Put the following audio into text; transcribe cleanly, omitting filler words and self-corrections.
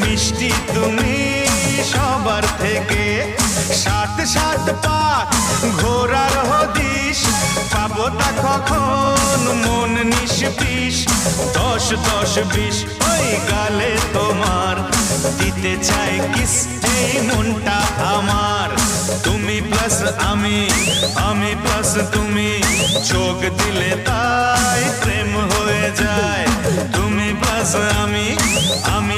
মিষ্টি তুমি সবার থেকে, সাত সাত পাক ঘোরার হদিশ, পাবো তা কখন মন নিষ্পিস। দশ দশ বিশ ওই গালে তোমার, দিতে চাই কিস এই মনটা আমার। তুমি প্লাস আমি, আমি প্লাস তুমি, চোখ দিলে তাই প্রেম হয়ে যায়। তুমি প্লাস আমি, আমি